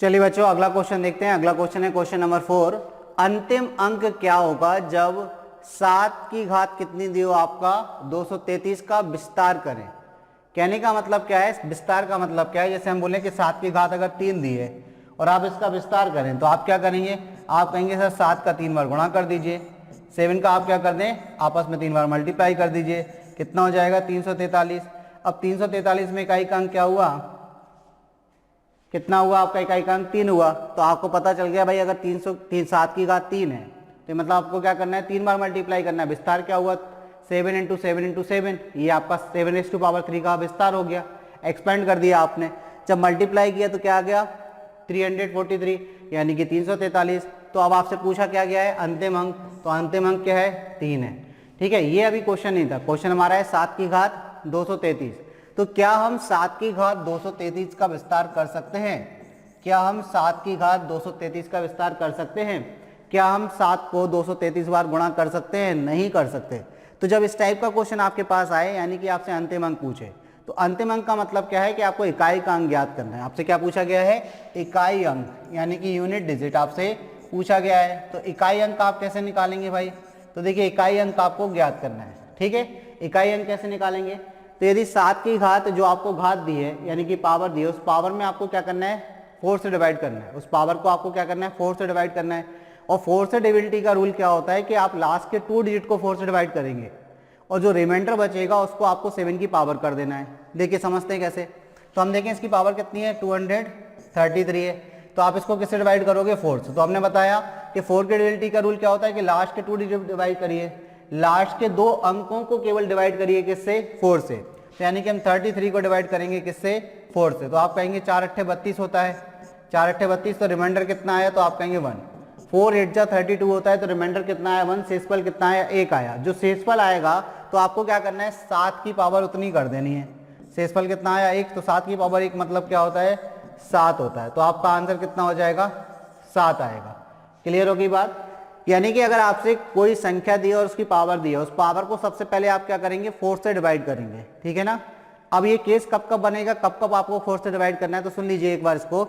चलिए बच्चों अगला क्वेश्चन देखते हैं। अगला क्वेश्चन है क्वेश्चन नंबर 4। अंतिम अंक क्या होगा जब 7 की घात कितनी दी हो आपका 233 का विस्तार करें। कहने का मतलब क्या है, विस्तार का मतलब क्या है, जैसे हम बोले कि 7 की घात अगर 3 दी है और आप इसका विस्तार करें तो आप क्या करेंगे, आप कहेंगे सर 7 का 3 बार गुणा कर दीजिए, 7 का आप क्या कर दें आपस में 3 बार मल्टीप्लाई कर दीजिए, कितना हो जाएगा 343। अब 343 में इकाई का अंक क्या हुआ, कितना हुआ आपका इकाई का अंक 3 हुआ। तो आपको पता चल गया भाई अगर 7 की घात 3 है तो मतलब आपको क्या करना है 3 बार मल्टीप्लाई करना है। विस्तार क्या हुआ 7 इंटू 7 इंटू 7, ये आपका 7⁻³ का विस्तार हो गया, एक्सपेंड कर दिया आपने। जब मल्टीप्लाई किया तो क्या आ गया 343 यानी कि 343। तो अब आपसे पूछा क्या गया है अंतिम अंक, तो अंतिम अंक क्या है 3 है। ठीक है, ये अभी क्वेश्चन नहीं था, क्वेश्चन हमारा है 7 की घात 233। तो क्या हम 7 की घात 233 का विस्तार कर सकते हैं, क्या हम 7 की घात 233 का विस्तार कर सकते हैं, क्या हम 7 को 233 बार गुणा कर सकते हैं, नहीं कर सकते। तो जब इस टाइप का क्वेश्चन आपके पास आए यानी कि आपसे अंतिम अंक पूछे, तो अंतिम अंक का मतलब क्या है कि आपको इकाई का अंक ज्ञात करना है। आपसे क्या पूछा गया है इकाई अंक यानी कि यूनिट डिजिट आपसे पूछा गया है। तो इकाई अंक आप कैसे निकालेंगे भाई, तो देखिए इकाई अंक आपको ज्ञात करना है। ठीक है, इकाई अंक कैसे निकालेंगे, तो यदि 7 की घात जो आपको घात दी है यानी कि पावर दी है उस पावर में आपको क्या करना है 4 से डिवाइड करना है, उस पावर को आपको क्या करना है 4 से डिवाइड करना है। और 4 से डिविजिबिलिटी का रूल क्या होता है कि आप लास्ट के 2 डिजिट को 4 से डिवाइड करेंगे और जो रिमाइंडर बचेगा उसको आपको 7 की पावर कर देना है। देखिए समझते हैं कैसे, तो हम देखें इसकी पावर कितनी है 233 है, तो आप इसको किससे डिवाइड करोगे 4 से। तो हमने बताया कि 4 के डिविजिबिलिटी का रूल क्या होता है कि लास्ट के 2 डिजिट डिवाइड करिए, लास्ट के 2 अंकों को केवल डिवाइड करिए किससे 4 से। तो यानी कि हम 33 को डिवाइड करेंगे किससे 4 से। तो आप कहेंगे 4 अट्ठे 32 होता है, 4 अट्ठे 32, तो रिमाइंडर कितना आया तो आप कहेंगे 1। 4 8 जा 32 होता है, तो रिमाइंडर कितना आया 1, शेषफल कितना आया 1 आया। जो शेषफल आएगा तो आपको क्या करना है 7 की पावर उतनी कर देनी है। शेषफल कितना आया 1, तो 7 की पावर 1 मतलब क्या होता है 7 होता है। तो आपका आंसर कितना हो जाएगा 7 आएगा। क्लियर होगी बात, यानी कि अगर आपसे कोई संख्या दी है और उसकी पावर दी है, उस पावर को सबसे पहले आप क्या करेंगे 4 से डिवाइड करेंगे। ठीक है ना, अब ये केस कब कब बनेगा, कब कब आपको 4 से डिवाइड करना है, तो सुन लीजिए एक बार इसको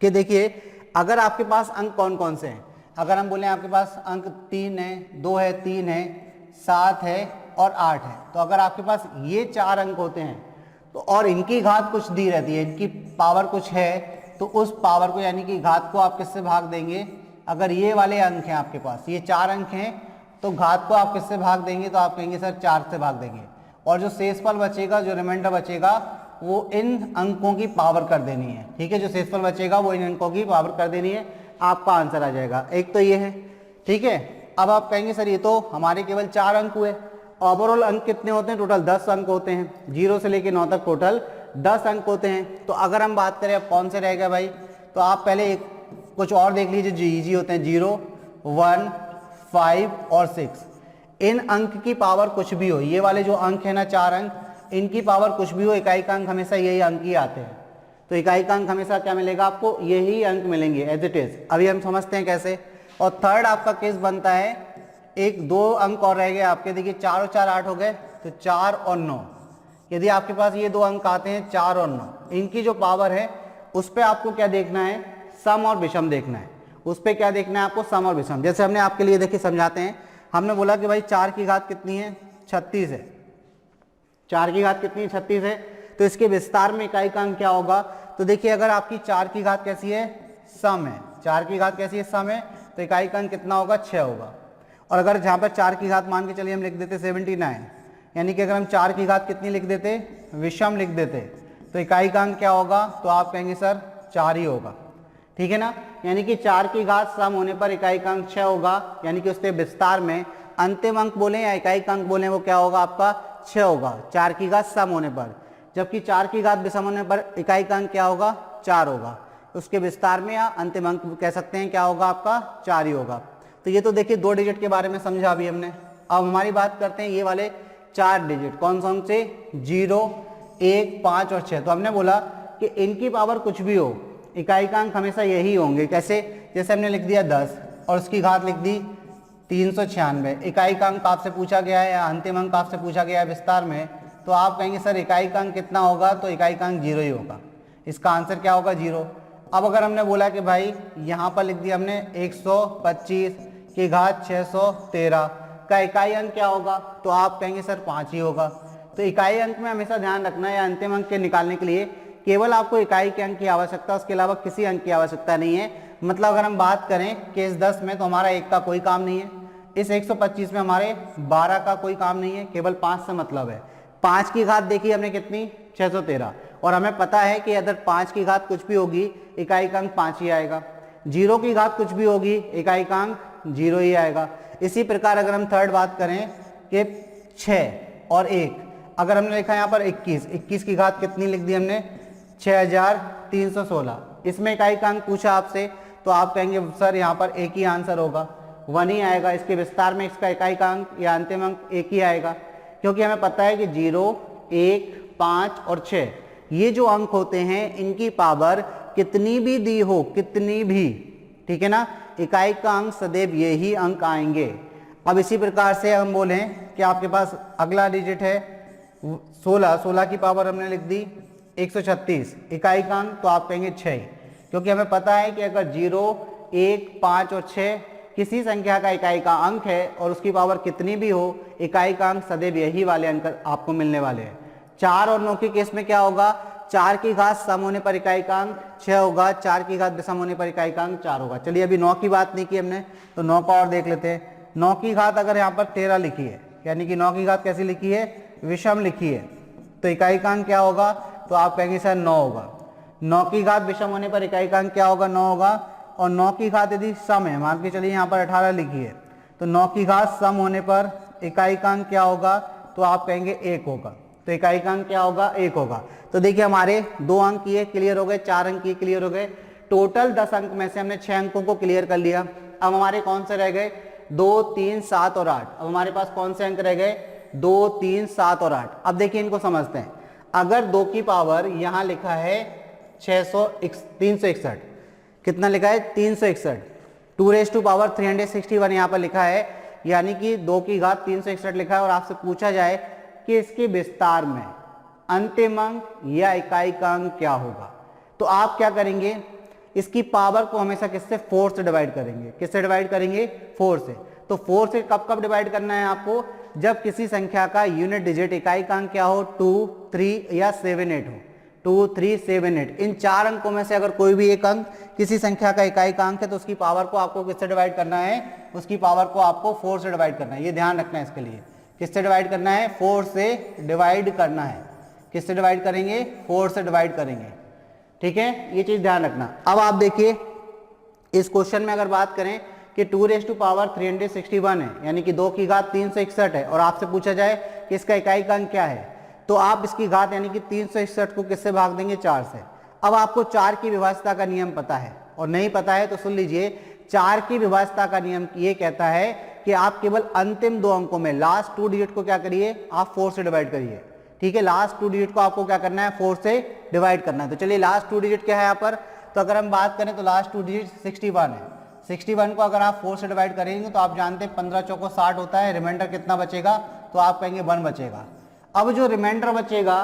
कि देखिए अगर आपके पास अंक कौन कौन से हैं, अगर हम बोले आपके पास अंक 3 है 2 है 3 है 7 है और 8 है, तो अगर आपके पास ये 4 अंक होते हैं तो और इनकी घात कुछ दी रहती है, इनकी पावर कुछ है, तो उस पावर को यानी कि घात को आप किससे भाग देंगे। अगर ये वाले अंक हैं आपके पास, ये 4 अंक हैं, तो घात को आप किससे भाग देंगे, तो आप कहेंगे सर 4 से भाग देंगे। और जो शेषफल बचेगा, जो रिमाइंडर बचेगा, वो इन अंकों की पावर कर देनी है। ठीक है, जो शेषफल बचेगा वो इन अंकों की पावर कर देनी है, आपका आंसर आ जाएगा। एक तो ये है। ठीक है, अब आप कहेंगे सर ये तो हमारे केवल 4 अंक हुए, ओवरऑल अंक कितने होते हैं, टोटल 10 अंक होते हैं, 0 से लेकर 9 तक टोटल 10 अंक होते हैं। तो अगर हम बात करें अब कौन से रह गए भाई, तो आप पहले एक कुछ और देख लीजिए जो इजी होते हैं, 0 1 5 और 6। इन अंक की पावर कुछ भी हो, ये वाले जो अंक है ना 4 अंक, इनकी पावर कुछ भी हो, इकाई का अंक हमेशा यही अंक ही आते हैं। तो इकाई का अंक हमेशा क्या मिलेगा आपको, यही अंक मिलेंगे एज इट इज। अभी हम समझते हैं कैसे। और थर्ड आपका केस बनता है, एक 2 अंक और रह गए आपके, देखिए 4 और 4 8 हो गए, तो 4 और 9। यदि आपके पास ये 2 अंक आते हैं 4 और 9, इनकी जो पावर है उस पर आपको क्या देखना है, सम और विषम देखना है। उस पर क्या देखना है आपको, सम और विषम। जैसे हमने आपके लिए देखिए समझाते हैं, हमने बोला कि भाई 4 की घात कितनी है 36 है, 4 की घात कितनी है 36 है, तो इसके विस्तार में इकाई का अंक क्या होगा। तो देखिए अगर आपकी 4 की घात कैसी है सम है, 4 की घात कैसी है सम है, तो इकाई का अंक कितना होगा 6 होगा। और अगर जहाँ पर 4 की घात मान के चलिए हम लिख देते 79, यानी कि अगर हम 4 की घात कितनी लिख देते विषम लिख देते, तो इकाई का अंक क्या होगा, तो आप कहेंगे सर 4 ही होगा। ठीक है ना, यानी कि 4 की घात सम होने पर इकाई का अंक 6 होगा, यानी कि उसके विस्तार में अंतिम अंक बोले या इकाई का अंक बोले वो क्या होगा आपका 6 होगा 4 की घात सम होने पर। जबकि 4 की घात विषम होने पर इकाई का अंक क्या होगा 4 होगा, उसके विस्तार में या अंतिम अंक कह सकते हैं क्या होगा आपका 4 ही होगा। तो ये तो देखिए 2 डिजिट के बारे में समझा अभी हमने। अब हमारी बात करते हैं ये वाले 4 डिजिट कौन कौन से, 0 1 5 और 6। तो हमने बोला कि इनकी पावर कुछ भी हो, इकाई का अंक हमेशा यही होंगे। कैसे, जैसे हमने लिख दिया 10 और उसकी घात लिख दी 396, इकाई का अंक आपसे पूछा गया है या अंतिम अंक आपसे पूछा गया है विस्तार में, तो आप कहेंगे सर इकाई का अंक कितना होगा, तो इकाई का अंक 0 ही होगा, इसका आंसर क्या होगा 0। अब अगर हमने बोला कि भाई यहाँ पर लिख दिया हमने 125 की घात 613 का इकाई अंक क्या होगा, तो आप कहेंगे सर 5 ही होगा। तो इकाई अंक में हमेशा ध्यान रखना है, अंतिम अंक के निकालने के लिए केवल आपको इकाई के अंक की आवश्यकता है, उसके अलावा किसी अंक की आवश्यकता नहीं है। मतलब अगर हम बात करें केस 10 में तो हमारा 1 का कोई काम नहीं है, इस 125 में हमारे 12 का कोई काम नहीं है, केवल 5 से मतलब है। 5 की घात देखिए हमने कितनी 613, और हमें पता है कि अगर 5 की घात कुछ भी होगी इकाई का अंक 5 ही आएगा, 0 की घात कुछ भी होगी इकाई का अंक 0 ही आएगा। इसी प्रकार अगर हम थर्ड बात करें कि 6 और 1, अगर हमने लिखा यहाँ पर 21 की घात कितनी लिख दी हमने 6316, इसमें इकाई का अंक पूछा आपसे तो आप कहेंगे सर यहाँ पर एक ही आंसर होगा, 1 ही आएगा। इसके विस्तार में इसका इकाई का अंक या अंतिम अंक एक ही आएगा, क्योंकि हमें पता है कि 0, 1, 5 और 6 ये जो अंक होते हैं इनकी पावर कितनी भी दी हो, कितनी भी, ठीक है ना, इकाई का अंक सदैव यही अंक आएंगे। अब इसी प्रकार से हम बोलें कि आपके पास अगला डिजिट है 16 की पावर हमने लिख दी 136, इकाई का अंक तो आप कहेंगे 6, क्योंकि हमें पता है कि अगर 0, 1, 5 और 6 किसी संख्या का इकाई का अंक है और उसकी पावर कितनी भी हो, इकाई का अंक सदैव यही वाले अंक आपको मिलने वाले हैं। 4 और 9 के केस में क्या होगा, 4 की घात सम होने पर इकाई का अंक 6 होगा, 4 की घात विषम होने पर इकाई का अंक 4 होगा। चलिए अभी 9 की बात नहीं की हमने, तो 9 का और देख लेते हैं। 9 की घात अगर यहाँ पर 13 लिखी है, यानी कि 9 की घात कैसी लिखी है, विषम लिखी है, तो इकाई का अंक क्या होगा, तो आप कहेंगे सर 9 होगा। 9 की घात विषम होने पर इकाई का अंक क्या होगा, 9 होगा। और 9 की घात यदि सम है, मान के चलिए यहाँ पर 18 लिखी है, तो 9 की घात सम होने पर इकाई का अंक क्या होगा, तो आप कहेंगे 1 होगा। तो इकाई का अंक क्या होगा, 1 होगा। तो देखिए हमारे 2 अंक ये क्लियर हो गए, 4 अंक ये क्लियर हो गए। टोटल 10 अंक में से हमने 6 अंकों को क्लियर कर लिया। अब हमारे कौन से रह गए, 2, 3, 7 और 8। अब हमारे पास कौन से अंक रह गए, 2, 3, 7 और 8। अब देखिए इनको समझते हैं। अगर 2 की पावर यहाँ लिखा है 361, कितना लिखा है 361, 2⁻361 यहाँ पर लिखा है, यानी कि 2 की घात 361 लिखा है। और आपसे पूछा जाए कि इसके विस्तार में अंतिम अंक या इकाई का अंक क्या होगा, तो आप क्या करेंगे, इसकी पावर को हमेशा किससे, 4 से डिवाइड करेंगे। किससे डिवाइड करेंगे, 4 से। तो 4 से कब कब डिवाइड करना है आपको, जब किसी संख्या का यूनिट डिजिट इकाई का अंक क्या हो, 2, 3 या 7, 8 हो। 2, 3, 7, 8 इन 4 अंकों में से अगर कोई भी एक अंक किसी संख्या का इकाई का अंक है तो उसकी पावर को आपको किससे डिवाइड करना है, उसकी पावर को आपको 4 से डिवाइड करना है। ये ध्यान रखना है, इसके लिए किससे डिवाइड करना है, 4 से डिवाइड करना है। किससे डिवाइड करेंगे, 4 से डिवाइड करेंगे, ठीक है, ये चीज ध्यान रखना। अब आप देखिए इस क्वेश्चन में अगर बात करें कि 2⁻361 है, यानी कि 2 की घात 361 है, और आपसे पूछा जाए कि इसका इकाई का अंक क्या है, तो आप इसकी घात यानी कि 361 को किससे भाग देंगे, 4 से। अब आपको 4 की विभाज्यता का नियम पता है, और नहीं पता है तो सुन लीजिए, 4 की विभाज्यता का नियम ये कहता है कि आप केवल अंतिम 2 अंकों में लास्ट 2 डिजिट को क्या करिए, आप 4 से डिवाइड करिए, ठीक है। लास्ट 2 डिजिट को आपको क्या करना है, 4 से डिवाइड करना है। तो चलिए लास्ट 2 डिजिट क्या है यहाँ पर, तो अगर हम बात करें तो लास्ट 2 डिजिट 61 है। 61 को अगर आप 4 से डिवाइड करेंगे तो आप जानते हैं 15 चौको 60 होता है, रिमाइंडर कितना बचेगा, तो आप कहेंगे 1 बचेगा। अब जो रिमाइंडर बचेगा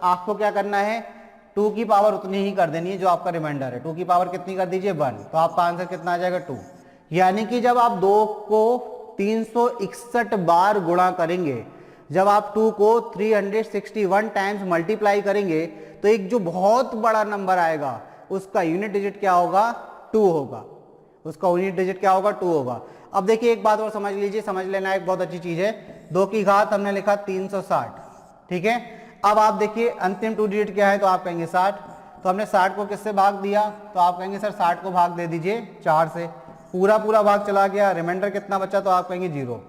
आपको क्या करना है, 2 की पावर उतनी ही कर देनी है जो आपका रिमाइंडर है। 2 की पावर कितनी कर दीजिए, 1, तो आपका आंसर कितना आ जाएगा, 2। यानी कि जब आप 2 को 361 बार गुणा करेंगे, जब आप 2 को 361 टाइम्स मल्टीप्लाई करेंगे, तो एक जो बहुत बड़ा नंबर आएगा उसका यूनिट डिजिट क्या होगा, 2 होगा। उसका यूनिट डिजिट क्या होगा, 2 होगा। अब देखिए एक बात और समझ लीजिए, समझ लेना एक बहुत अच्छी चीज है। 2 की घात हमने लिखा 360, ठीक है। अब आप देखिए अंतिम 2 डिजिट क्या है, तो आप कहेंगे 60। तो हमने 60 को किससे भाग दिया, तो आप कहेंगे सर 60 को भाग दे दीजिए 4 से, पूरा पूरा भाग चला गया, रिमाइंडर कितना बचा, तो आप कहेंगे 0।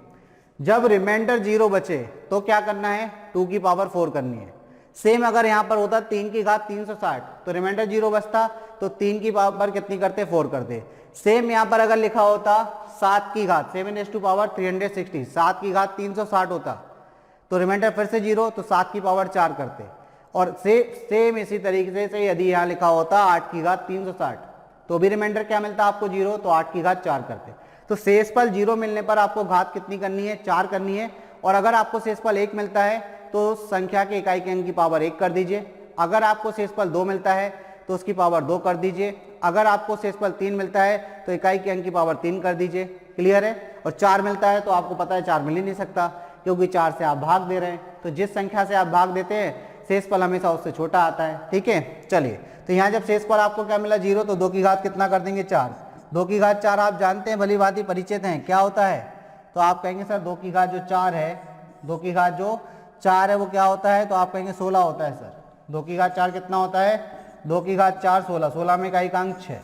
जब रिमाइंडर 0 बचे तो क्या करना है, 2 की पावर 4 करनी है। सेम अगर यहाँ पर होता 3 की घात 360 तो रिमाइंडर 0 बचता, तो 3 की पावर कितनी करते, 4 करते। सेम यहाँ पर अगर लिखा होता 7 की घात 7⁻360, 7 की घात 360 होता, तो रिमाइंडर फिर से 0, तो 7 की पावर 4 करते। और सेम इसी तरीके से यदि यहाँ लिखा होता 8 की घात 360 तो भी रिमाइंडर क्या मिलता आपको, 0, तो 8 की घात 4 करते। तो शेषफल 0 मिलने पर आपको घात कितनी करनी है, 4 करनी है। और अगर आपको शेषफल 1 मिलता है तो संख्या के इकाई के अंक की पावर 1 कर दीजिए। अगर आपको शेषफल 2 मिलता है तो उसकी पावर 2 कर दीजिए। अगर आपको शेषफल 3 मिलता है तो इकाई के अंक की पावर 3 कर दीजिए, क्लियर है। और 4 मिलता है तो आपको पता है 4 मिल ही नहीं सकता, क्योंकि 4 से आप भाग दे रहे हैं, तो जिस संख्या से आप भाग देते हैं शेषफल हमेशा उससे छोटा आता है, ठीक है। चलिए, तो यहाँ जब शेषफल आपको क्या मिला 0, तो 2 की घात कितना कर देंगे 4। 2 की घात 4 आप जानते हैं, भली भांति परिचित हैं, क्या होता है। तो आप कहेंगे सर 2 की घात जो 4 है, 2 की घात जो 4 है वो क्या होता है, तो आप कहेंगे 16 होता है सर। 2 की घात 4 कितना होता है, 2 की घात 4 16, 16 में इकाई का अंक 6,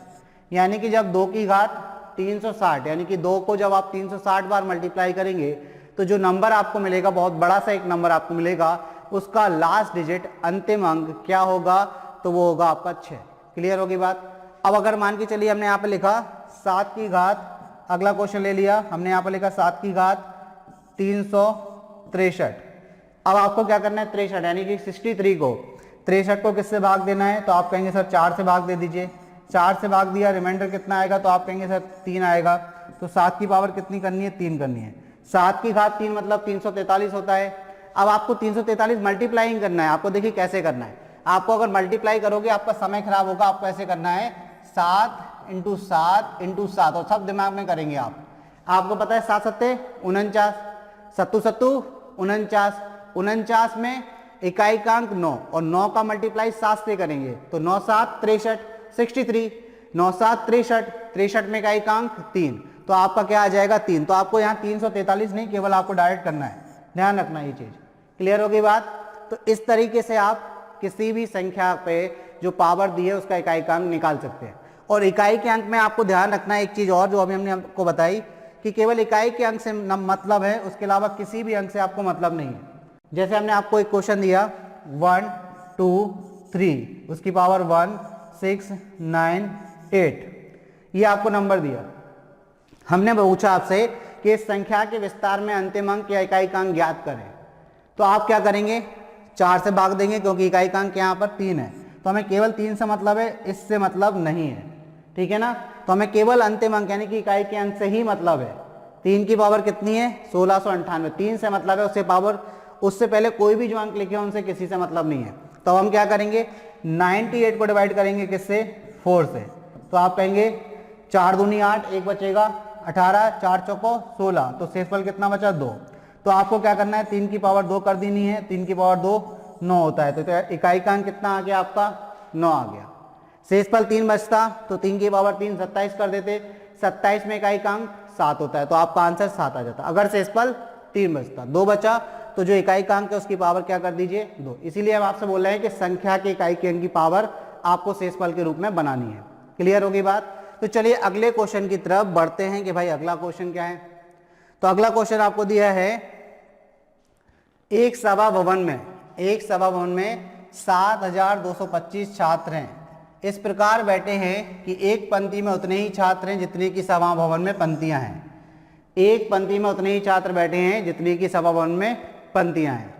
यानी कि जब 2 की घात 360, यानी कि 2 को जब आप 360 बार मल्टीप्लाई करेंगे तो जो नंबर आपको मिलेगा, बहुत बड़ा सा एक नंबर आपको मिलेगा, उसका लास्ट डिजिट अंतिम अंक क्या होगा, तो वो होगा आपका 6। क्लियर होगी बात। अब अगर मान के चलिए हमने यहाँ पे लिखा 7 की घात, अगला क्वेश्चन ले लिया हमने यहाँ पे लिखा 7 की घात 363। अब आपको क्या करना है 63 यानी कि 63 को 63 को किससे भाग देना है, तो आप कहेंगे सर 4 से भाग दे दीजिए। 4 से भाग दिया, रिमाइंडर कितना आएगा, तो आप कहेंगे सर 3 आएगा। तो 7 की पावर कितनी करनी है, 3 करनी है। 7 की घात 3 मतलब 343 होता है। अब आपको 343 मल्टीप्लाइंग करना है, आपको देखिए कैसे करना है। आपको अगर मल्टीप्लाई करोगे आपका समय खराब होगा, आपको ऐसे करना है 7 × 7 × 7, और सब दिमाग में करेंगे आप। आपको पता है 7 सत्ते 49, 7 सत्तू 49, 49 में इकाई का अंक 9, और 9 का मल्टीप्लाई 7 से करेंगे तो 9 7 63, 63, 9 7 63, 63 में इकाई का अंक 3, तो आपका क्या आ जाएगा 3। तो आपको यहाँ 343 नहीं, केवल आपको डायरेक्ट करना है, ध्यान रखना ये चीज। क्लियर होगी बात। तो इस तरीके से आप किसी भी संख्या पे जो पावर दी है उसका इकाई का अंक निकाल सकते हैं। और इकाई के अंक में आपको ध्यान रखना है एक चीज और, जो अभी हमने आपको बताई कि केवल इकाई के अंक से मतलब है, उसके अलावा किसी भी अंक से आपको मतलब नहीं है। जैसे हमने आपको एक क्वेश्चन दिया 1 2 3, उसकी पावर 1 6 9 8, ये आपको नंबर दिया। हमने पूछा आपसे कि इस संख्या के विस्तार में अंतिम अंक या इकाई का अंक ज्ञात करें, तो आप क्या करेंगे 4 से भाग देंगे, क्योंकि इकाई का अंक यहाँ पर 3 है, तो हमें केवल 3 से मतलब है, इससे मतलब नहीं है, ठीक है ना। तो हमें केवल अंतिम अंक यानी कि इकाई के अंक से ही मतलब है। 3 की पावर कितनी है 1698, 3 से मतलब है, उससे पावर, उससे पहले कोई भी जो अंक लिखे हैं उनसे किसी से मतलब नहीं है। तो हम क्या करेंगे 98 को डिवाइड करेंगे किससे, 4 से। तो आप कहेंगे 4 दूनी 8, 1 बचेगा 18, 4 चौको 16, तो शेषफल कितना बचा 2। तो आपको क्या करना है 3 की पावर 2 कर देनी है, 3 की पावर 2 9 होता है, तो इकाई का अंक कितना आ गया आपका 9 आ गया। शेषफल 3 बचता तो 3 की पावर 3 27 कर देते, 27 में इकाई का अंक 7 होता है, तो आपका आंसर 7 आ जाता। अगर शेषफल 3 बचता, 2 बचा तो जो इकाई का अंक है उसकी पावर क्या कर दीजिए 2। इसीलिए हम आपसे बोल रहे हैं कि संख्या के इकाई के अंक की पावर आपको शेषफल के रूप में बनानी है। क्लियर होगी बात। तो चलिए अगले क्वेश्चन की तरफ बढ़ते हैं कि भाई अगला क्वेश्चन क्या है। तो अगला क्वेश्चन आपको दिया है एक सभा भवन में 7225 छात्र हैं। इस प्रकार बैठे हैं कि एक पंक्ति में उतने ही छात्र हैं जितने की सभा भवन में पंक्तियां हैं। एक पंक्ति में उतने ही छात्र बैठे हैं जितनी की सभा भवन में पंक्तियां हैं।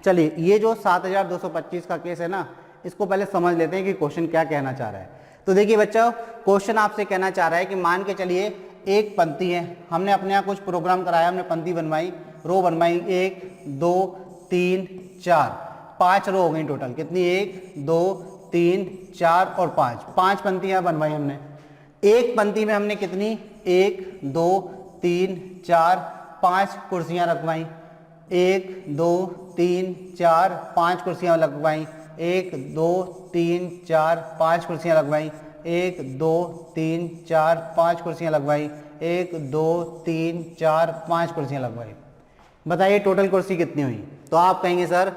चलिए ये जो 7225 का केस है ना, इसको पहले समझ लेते हैं कि क्वेश्चन क्या कहना चाह रहा है। तो देखिए बच्चों, क्वेश्चन आपसे कहना चाह रहा है कि मान के चलिए एक पंक्ति है, हमने अपने यहाँ कुछ प्रोग्राम कराया, हमने पंक्ति बनवाई, रो बनवाई, 1 2 3 4, 5 रो हो गई टोटल। कितनी 1 2 3 4 और 5 पंक्तियां बनवाई हमने। एक पंक्ति में हमने कितनी 1 2 3 4 5 कुर्सियां रखवाई, 1 2 3 4 5 कुर्सियां लगवाई, 1 2 3 4 5 कुर्सियां लगवाई, 1 2 3 4 5 कुर्सियां लगवाई, 1 2 3 4 5 कुर्सियां लगवाई। बताइए टोटल कुर्सी कितनी हुई। तो आप कहेंगे सर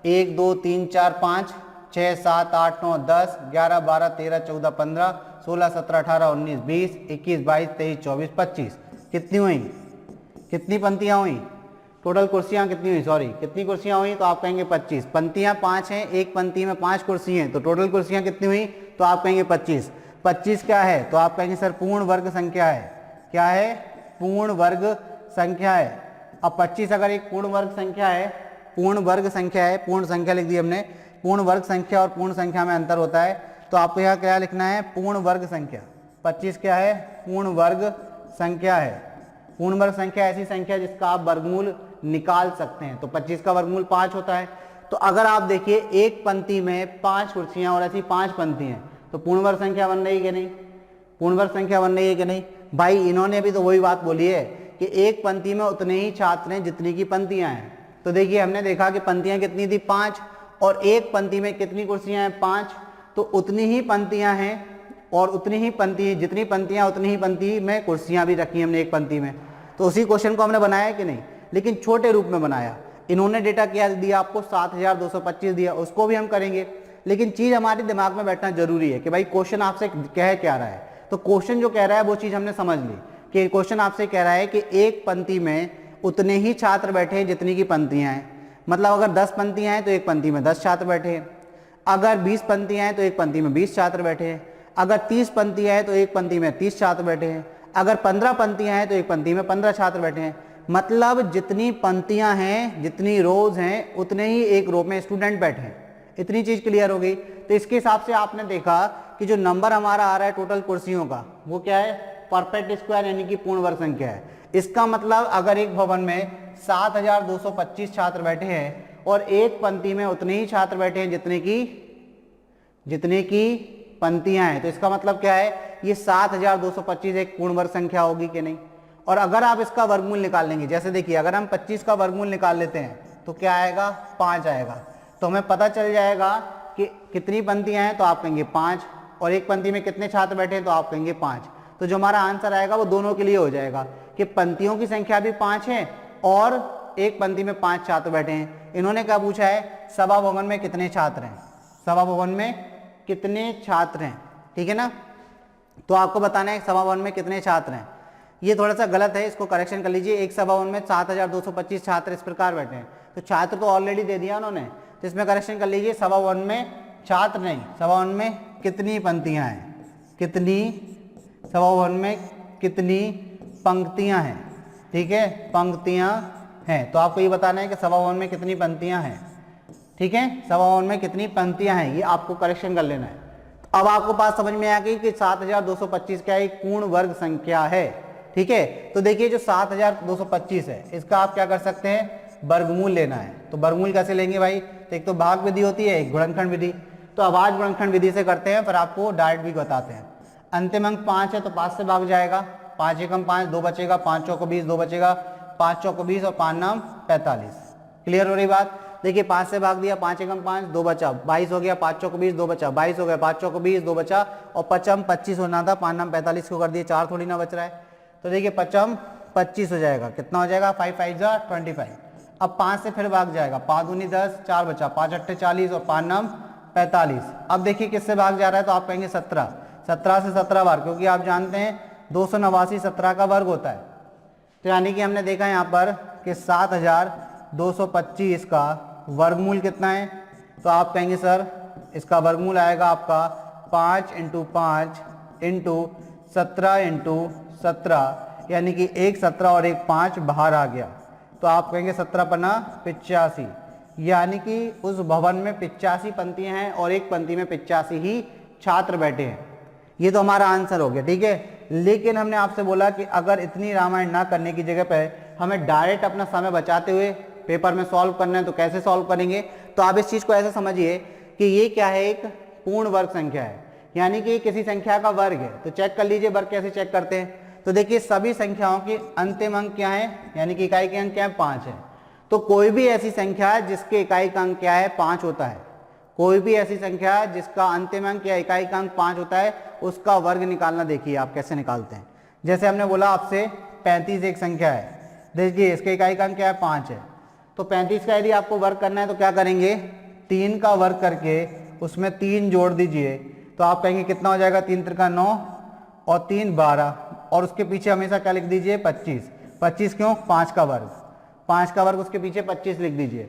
1 2 3 4 5 6 7 8 9 10 11 12 13 14 15 16 17 18 19 20 21 22 23 24 25 कितनी हुई, कितनी पंक्तियां हुई, टोटल कुर्सियां कितनी हुई, सॉरी कितनी कुर्सियां हुई। तो आप कहेंगे 25। पंक्तियां 5 हैं, एक पंक्ति में 5 कुर्सी हैं, तो टोटल कुर्सियां कितनी हुई, तो आप कहेंगे 25। 25 क्या है, तो आप कहेंगे सर पूर्ण वर्ग संख्या है। क्या है, पूर्ण वर्ग संख्या है। अब 25 अगर एक पूर्ण वर्ग संख्या है, पूर्ण वर्ग संख्या है, पूर्ण संख्या लिख दी हमने। पूर्ण वर्ग संख्या और पूर्ण संख्या में अंतर होता है, तो आपको यहाँ क्या लिखना है, पूर्ण वर्ग संख्या। 25 क्या है, पूर्ण वर्ग संख्या है। पूर्ण वर्ग संख्या ऐसी संख्या जिसका आप वर्गमूल निकाल सकते हैं। तो 25 का वर्गमूल 5 होता है। तो अगर आप देखिए एक पंक्ति में 5 कुर्सियां और ऐसी 5 पंक्ति हैं, तो पूर्ण वर्ग संख्या बन रही है कि नहीं, पूर्ण वर्ग संख्या बन रही है कि नहीं भाई। इन्होंने भी तो वही बात बोली है कि एक पंक्ति में उतने ही छात्र हैं जितनी की पंक्तियां हैं। तो देखिए हमने देखा कि पंक्तियां कितनी थी 5 और एक पंक्ति में कितनी कुर्सियां हैं 5, तो उतनी ही पंक्तियां हैं और उतनी ही पंक्ति, जितनी पंक्तियां उतनी ही पंक्ति में कुर्सियां भी रखी हमने एक पंक्ति में। तो उसी क्वेश्चन को हमने बनाया कि नहीं, लेकिन छोटे रूप में बनाया। इन्होंने डेटा क्या दिया आपको 7225 दिया, उसको भी हम करेंगे, लेकिन चीज हमारे दिमाग में बैठना जरूरी है कि भाई क्वेश्चन आपसे कह क्या रहा है। तो क्वेश्चन जो कह रहा है वो चीज हमने समझ ली कि क्वेश्चन आपसे कह रहा है कि एक पंक्ति में उतने ही छात्र बैठे हैं जितनी की पंक्तियां हैं। मतलब अगर 10 पंक्तियां हैं तो एक पंक्ति में 10 छात्र बैठे हैं, अगर 20 पंक्तियां हैं तो एक पंक्ति में 20 छात्र बैठे हैं, अगर 30 पंक्तियां हैं तो एक पंक्ति में 30 छात्र बैठे हैं, अगर 15 पंक्तियां हैं तो एक पंक्ति में 15 छात्र बैठे हैं। मतलब जितनी पंक्तियां हैं, जितनी रोज हैं, उतने ही एक रो में स्टूडेंट बैठे हैं। इतनी चीज क्लियर हो गई। तो इसके हिसाब से आपने देखा कि जो नंबर हमारा आ रहा है टोटल कुर्सियों का वो क्या है, परफेक्ट स्क्वायर यानी कि पूर्ण वर्ग संख्या है। इसका मतलब अगर एक भवन में 7225 छात्र बैठे हैं और एक पंक्ति में उतने ही छात्र बैठे हैं जितने की पंक्तियां हैं, तो इसका मतलब क्या है, ये 7225 एक पूर्ण वर्ग संख्या होगी कि नहीं। और अगर आप इसका वर्गमूल निकाल लेंगे, जैसे देखिए अगर हम 25 का वर्गमूल निकाल लेते हैं तो क्या आएगा, 5 आएगा। तो हमें पता चल जाएगा कि कितनी पंक्तियां हैं, तो आप कहेंगे 5, और एक पंक्ति में कितने छात्र बैठे हैं तो आप कहेंगे 5। तो जो हमारा आंसर आएगा वो दोनों के लिए हो जाएगा कि पंक्तियों की संख्या भी 5 है और एक पंक्ति में 5 छात्र बैठे हैं। इन्होंने क्या पूछा है, सभा भवन में कितने छात्र हैं, सभा भवन में कितने छात्र हैं, ठीक है ना। तो आपको बताना है सभा भवन में कितने छात्र हैं। ये थोड़ा सा गलत है, इसको करेक्शन कर लीजिए। एक सभा भवन में 7225 छात्र इस प्रकार बैठे हैं, तो छात्र तो ऑलरेडी दे दिया उन्होंने, तो इसमें करेक्शन कर लीजिए, सभा भवन में छात्र नहीं, सभा भवन में कितनी पंक्तियां हैं, कितनी, सभा भवन में कितनी पंक्तियां हैं, ठीक है, पंक्तियां हैं। तो आपको ये बताना है कि सभा भवन में कितनी पंक्तियां हैं, ठीक है, सभा भवन में कितनी पंक्तियां हैं, ये आपको करेक्शन कर लेना है। तो अब आपको बात समझ में आ गई कि 7225 क्या एक पूर्ण वर्ग संख्या है, ठीक है। तो देखिए जो 7225 है इसका आप क्या कर सकते हैं, वर्गमूल लेना है। तो वर्गमूल कैसे लेंगे भाई, तो एक तो भाग विधि होती है, एक गुणनखंड विधि। तो अब आज गुणनखंड विधि से करते हैं, फिर आपको डायरेक्ट भी बताते हैं। अंतिम अंक 5 है तो 5 से भाग जाएगा, 5 एकम 5, 2 बचेगा, 5 चौको 20, 2 बचेगा, 5 चौको 20 और 5 नाम 45। क्लियर हो रही बात। देखिए 5 से भाग दिया, 5 एकम 5, 2 बचा, 22 हो गया, 5 चौको 20, 2 बचा, 22 हो गया, 5 चौको 20, 2 बचा, और पचम 25 होना था, 5 नाम 45 को कर दिए, 4 थोड़ी ना बच रहा है। तो देखिए पचम 25 हो जाएगा, कितना हो जाएगा, 5 5 जा 25। अब 5 से फिर भाग जाएगा, 5 दूनी 10, 4 बचा, 5 अट्ठे 40 और 5 नाम 45। अब देखिए किससे भाग जा रहा है, तो आप कहेंगे 17, 17 से 17 बार, क्योंकि आप जानते हैं 289 17 का वर्ग होता है। तो यानी कि हमने देखा यहाँ पर कि 7225 का वर्गमूल कितना है, तो आप कहेंगे सर इसका वर्गमूल आएगा आपका 5 × 5 × 17 × 17, यानी कि एक 17 और एक 5 बाहर आ गया। तो आप कहेंगे 17 पन्ना 85, यानी कि उस भवन में 85 पंक्तियां हैं और एक पंक्ति में 85 ही छात्र बैठे हैं। ये तो हमारा आंसर हो गया, ठीक है। लेकिन हमने आपसे बोला कि अगर इतनी रामायण ना करने की जगह पे हमें डायरेक्ट अपना समय बचाते हुए पेपर में सॉल्व करना है, तो कैसे सॉल्व करेंगे। तो आप इस चीज को ऐसे समझिए कि ये क्या है, एक पूर्ण वर्ग संख्या है, यानी कि किसी संख्या का वर्ग है। तो चेक कर लीजिए वर्ग कैसे चेक करते हैं। तो देखिए सभी संख्याओं के अंतिम अंक क्या है, यानी कि इकाई के अंक क्या है, 5 है। तो कोई भी ऐसी संख्या जिसके इकाई का अंक क्या है, 5 होता है, कोई भी ऐसी संख्या जिसका अंतिम अंक या इकाई का अंक 5 होता है, उसका वर्ग निकालना देखिए आप कैसे निकालते हैं। जैसे हमने बोला आपसे 35 एक संख्या है, देखिए इसके इकाई का अंक क्या है, 5 है। तो 35 का यदि आपको वर्ग करना है तो क्या करेंगे, 3 का वर्ग करके उसमें 3 जोड़ दीजिए, तो आप कहेंगे कितना हो जाएगा, 3 त्रिका 9 और 3 12, और उसके पीछे हमेशा क्या लिख दीजिए, 25। 25 क्यों, 5 का वर्ग, 5 का वर्ग उसके पीछे 25 लिख दीजिए।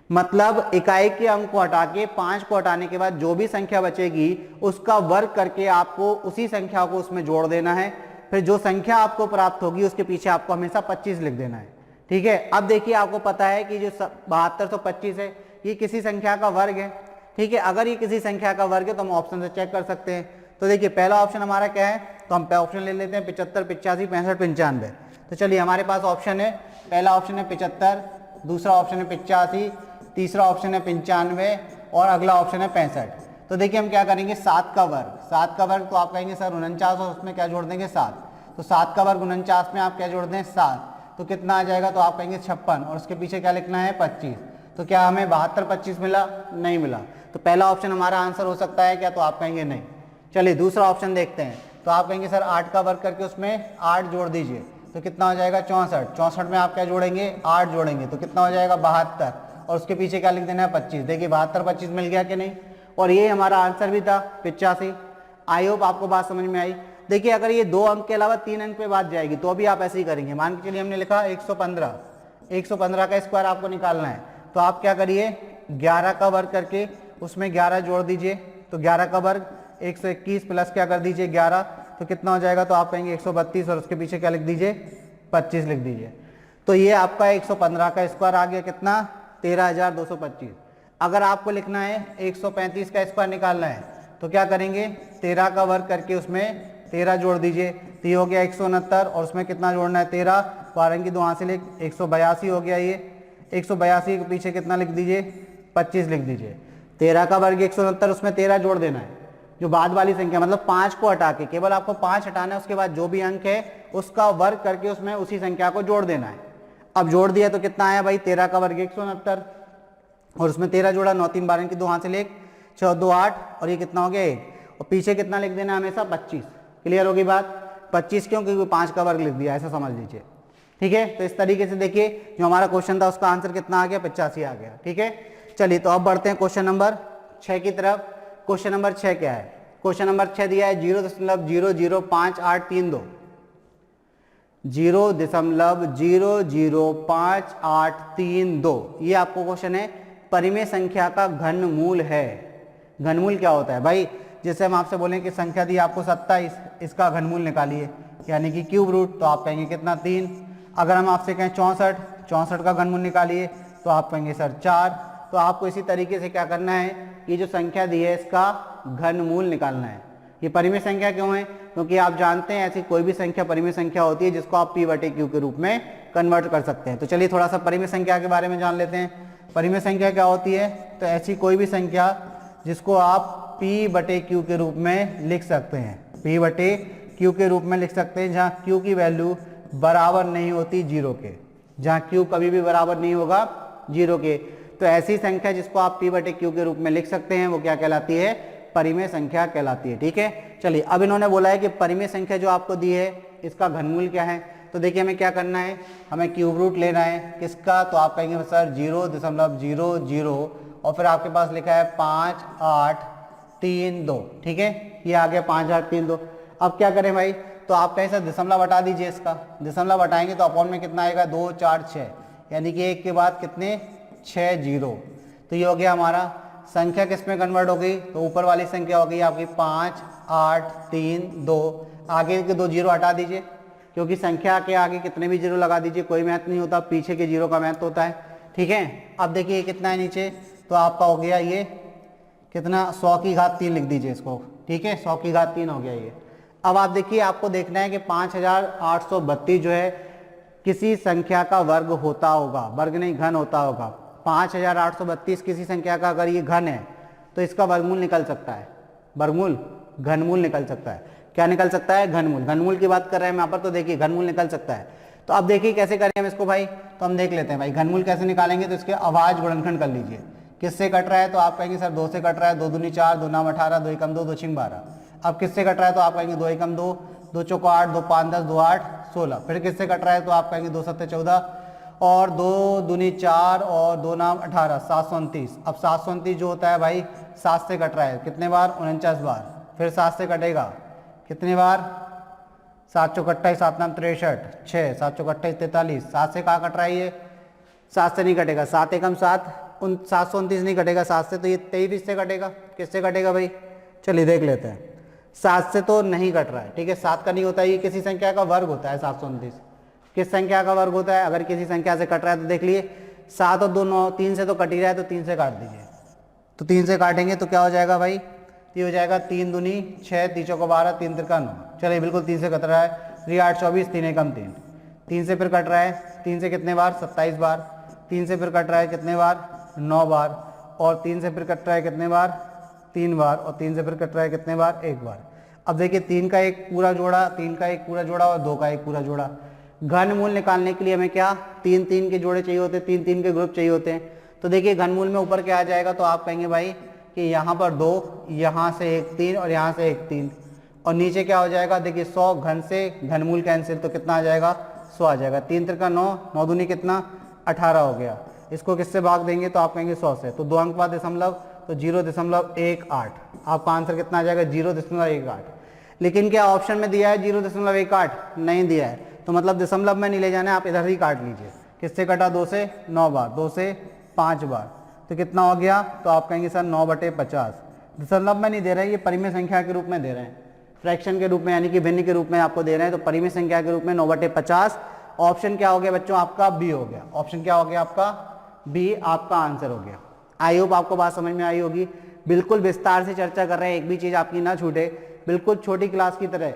मतलब इकाई के अंक को हटा के 5 को हटाने के बाद जो भी संख्या बचेगी उसका वर्ग करके आपको उसी संख्या को उसमें जोड़ देना है। फिर जो संख्या आपको प्राप्त होगी उसके पीछे आपको हमेशा 25 लिख देना है, ठीक है। अब देखिए आपको पता है कि जो 7225 है ये किसी संख्या का वर्ग है, ठीक है। अगर ये किसी संख्या का वर्ग है तो हम ऑप्शन से चेक कर सकते हैं। तो देखिए पहला ऑप्शन हमारा क्या है, तो हम ऑप्शन ले लेते हैं 75, 85, 65, 95। तो चलिए हमारे पास ऑप्शन है, पहला ऑप्शन है 75, दूसरा ऑप्शन है 85, तीसरा ऑप्शन है 95 और अगला ऑप्शन है 65। तो देखिए हम क्या करेंगे, 7 का वर्ग, 7 का वर्ग तो आप कहेंगे सर 49 और उसमें क्या जोड़ देंगे 7, तो 7 का वर्ग 49 में आप क्या जोड़ दें 7, तो कितना आ जाएगा, तो आप कहेंगे 56 और उसके पीछे क्या लिखना है 25। तो क्या हमें 72 25 मिला, नहीं मिला, तो पहला ऑप्शन हमारा आंसर हो सकता है क्या, तो आप कहेंगे नहीं। चलिए दूसरा ऑप्शन देखते हैं, तो आप कहेंगे सर 8 का वर्ग करके उसमें 8 जोड़ दीजिए, तो कितना हो जाएगा 64, 64 में आप क्या जोड़ेंगे 8 जोड़ेंगे, तो कितना हो जाएगा 72 और उसके पीछे क्या लिख देना है 25। देखिए 72 25 मिल गया कि नहीं, और ये हमारा आंसर भी था 85। आई होप आपको बात समझ में आई। देखिए अगर ये 2 अंक के अलावा 3 अंक पे बात जाएगी तो भी आप ऐसे ही करेंगे। मान के चलिए हमने लिखा 115, 115 का स्क्वायर आपको निकालना है, तो आप क्या करिए 11 का वर्ग करके उसमें 11 जोड़ दीजिए, तो 11 का वर्ग 121 प्लस क्या कर दीजिए 11, तो कितना हो जाएगा, तो आप कहेंगे 132 और उसके पीछे क्या लिख दीजिए 25 लिख दीजिए। तो ये आपका 115 का स्क्वायर आ गया कितना 13,225। अगर आपको लिखना है 135 का स्क्वायर निकालना है तो क्या करेंगे 13 का वर्ग करके उसमें 13 जोड़ दीजिए, तो ये हो गया 169 और उसमें कितना जोड़ना है 13, 12 की 2 हाथ से लिख 182 हो गया, ये 182 के पीछे कितना लिख दीजिए 25 लिख दीजिए। 13 का वर्ग 169 उसमें 13 जोड़ देना है, जो बाद वाली संख्या मतलब 5 को हटा के केवल आपको 5 हटाना है, उसके बाद जो भी अंक है उसका वर्ग करके उसमें उसी संख्या को जोड़ देना है। अब जोड़ दिया तो कितना आया भाई 13 का वर्ग 169 और उसमें 13 जोड़ा, 9 3 12 की 2 हाथ से लिख 6 2 8 और ये कितना हो गया 1 और पीछे कितना लिख देना हमेशा 25। क्लियर होगी बात, 25 क्यों, क्योंकि 5 का वर्ग लिख दिया, ऐसा समझ लीजिए। ठीक है, तो इस तरीके से देखिए जो हमारा क्वेश्चन था उसका आंसर कितना आ गया 85 आ गया। ठीक है, चलिए तो अब बढ़ते हैं क्वेश्चन नंबर 6 की तरफ। क्वेश्चन नंबर 6 क्या है, क्वेश्चन नंबर 6 दिया है 0.005832, 0.005832, ये आपको क्वेश्चन है परिमेय संख्या का घनमूल है। घनमूल क्या होता है भाई, जैसे हम आपसे बोलें कि संख्या दी आपको 27, इसका घनमूल निकालिए यानी कि क्यूब रूट, तो आप कहेंगे कितना 3। अगर हम आपसे कहें 64, 64 का घनमूल निकालिए तो आप कहेंगे सर 4। तो आपको इसी तरीके से क्या करना है, ये जो संख्या दी है इसका घनमूल निकालना है। ये परिमेय संख्या क्यों है, क्योंकि आप जानते हैं ऐसी कोई भी संख्या परिमेय संख्या होती है जिसको आप p/q के रूप में कन्वर्ट कर सकते हैं। तो चलिए थोड़ा सा परिमेय संख्या के बारे में जान लेते हैं। परिमेय संख्या क्या होती है, तो ऐसी कोई भी संख्या जिसको आप p/q के रूप में लिख सकते हैं, p/q के रूप में लिख सकते हैं, जहाँ q की वैल्यू बराबर नहीं होती 0 के, जहाँ q कभी भी बराबर नहीं होगा 0 के। तो ऐसी संख्या जिसको आप p/q के रूप में लिख सकते हैं वो क्या कहलाती है, परिमेय संख्या कहलाती है। ठीक है, चलिए अब इन्होंने बोला है कि परिमेय संख्या जो आपको दी है इसका घनमूल क्या है। तो देखिए हमें क्या करना है, हमें क्यूब रूट लेना है किसका, तो आप कहेंगे सर 0.00 और फिर आपके पास लिखा है 5832। ठीक है, ये आ गया 5832। अब क्या करें भाई, तो आप कहें सर दशमलव हटा दीजिए, इसका दशमलव हटाएंगे तो अपॉन में कितना आएगा 2 4 6, यानी कि 1 के बाद कितने 6 0। तो ये हो गया हमारा, संख्या किस में कन्वर्ट हो गई, तो ऊपर वाली संख्या हो गई आपकी 5832। आगे के 2 जीरो हटा दीजिए, क्योंकि संख्या के आगे कितने भी जीरो लगा दीजिए कोई महत्व नहीं होता, पीछे के जीरो का महत्व होता है। ठीक है, अब देखिए कितना है नीचे, तो आपका हो गया ये कितना 100 की घात 3 लिख दीजिए इसको। ठीक है, 100 की घात 3 हो गया ये। अब आप देखिए आपको देखना है कि 5832 जो है किसी संख्या का वर्ग होता होगा, वर्ग नहीं घन होता होगा। 5832 किसी संख्या का अगर ये घन है तो इसका वर्गमूल निकल सकता है, वर्गमूल घनमूल निकल सकता है। क्या निकल सकता है, घनमूल। घनमूल की बात कर रहे हैं यहाँ पर, तो देखिए घनमूल निकल सकता है। तो अब देखिए कैसे करें हम इसको भाई, तो हम देख लेते हैं भाई घनमूल कैसे निकालेंगे। तो इसके अभाज्य गुणनखंड कर लीजिए, किससे कट रहा है, तो आप कहेंगे सर 2 से कट रहा है, 2 दूनी 4, 2 नाम 18, 2 एकम 2, 2 छिंग 12। अब किससे कट रहा है, तो आप कहेंगे 2 एकम 2, 2 चौको 8, 2 5 10, 2 8 16। फिर किससे कट रहा है, तो आप कहेंगे 2 7 14 और 2 दूनी 4 और 2 नाम 18, 729। अब 729 जो होता है भाई 7 से कट रहा है, कितने बार 49 बार। फिर 7 से कटेगा कितने बार, 7 चौक 28, 7 नाम 63, 6 7 चौक 28 43। 7 से कहाँ कट रहा है, ये 7 से नहीं कटेगा, 7 एकम 7, 729 नहीं कटेगा 7 से, तो ये 23 से कटेगा। किससे कटेगा भाई, चलिए देख लेते हैं। 7 से तो नहीं कट रहा है, ठीक है, 7 का नहीं होता, ये किसी संख्या का वर्ग होता है। 729 किस संख्या का वर्ग होता है, अगर किसी संख्या से कट रहा है तो देख लिए 7 और 2 9, 3 से तो कट ही रहा है, तो 3 से काट दीजिए। तो 3 से काटेंगे तो क्या हो जाएगा भाई, ये हो जाएगा 3 दूनी 6, 3 चौको 12, 3 तिरका 9। चलिए बिल्कुल 3 से कट रहा है, 3 8 24, 3 एकम 3। 3 से फिर कट रहा है, 3 से कितने बार 27 बार। 3 से फिर कट रहा है कितने बार 9 बार, और 3 से फिर कट रहा है कितने बार 3 बार, और 3 से फिर कट रहा है कितने बार, 1 बार। अब देखिए 3 का एक पूरा जोड़ा, 3 का एक पूरा जोड़ा और 2 का एक पूरा जोड़ा। घनमूल निकालने के लिए हमें क्या 3-3 के जोड़े चाहिए होते हैं, 3-3 के ग्रुप चाहिए होते हैं। तो देखिए घनमूल में ऊपर क्या आ जाएगा, तो आप कहेंगे भाई कि यहाँ पर 2, यहाँ से 1 3 और यहाँ से 1 3, और नीचे क्या हो जाएगा, देखिए 100 घन से घनमूल कैंसिल, तो कितना आ जाएगा 100 आ जाएगा। 3 त्रिका 9, 9 दूनी कितना 18 हो गया। इसको किससे भाग देंगे, तो आप कहेंगे 100 से, तो 2 अंक बाद दशमलव, तो 0.18। आपका आंसर कितना आ जाएगा 0.18। लेकिन क्या ऑप्शन में दिया है 0.18? नहीं दिया है, तो मतलब दशमलव में नहीं ले जाना है, आप इधर ही काट लीजिए। किससे कटा, 2 से 9 बार, 2 से 5 बार, तो कितना हो गया, तो आप कहेंगे सर 9/50। दशमलव में नहीं दे रहे हैं, ये परिमेय संख्या के रूप में दे रहे हैं, फ्रैक्शन के रूप में यानी कि भिन्न के रूप में आपको दे रहे हैं, तो परिमेय संख्या के रूप में 9/50। ऑप्शन क्या हो गया बच्चों, आपका बी हो गया। ऑप्शन क्या हो गया आपका, बी आपका आंसर हो गया। आई होप आपको बात समझ में आई होगी। बिल्कुल विस्तार से चर्चा कर रहे हैं, एक भी चीज़ आपकी ना छूटे, बिल्कुल छोटी क्लास की तरह,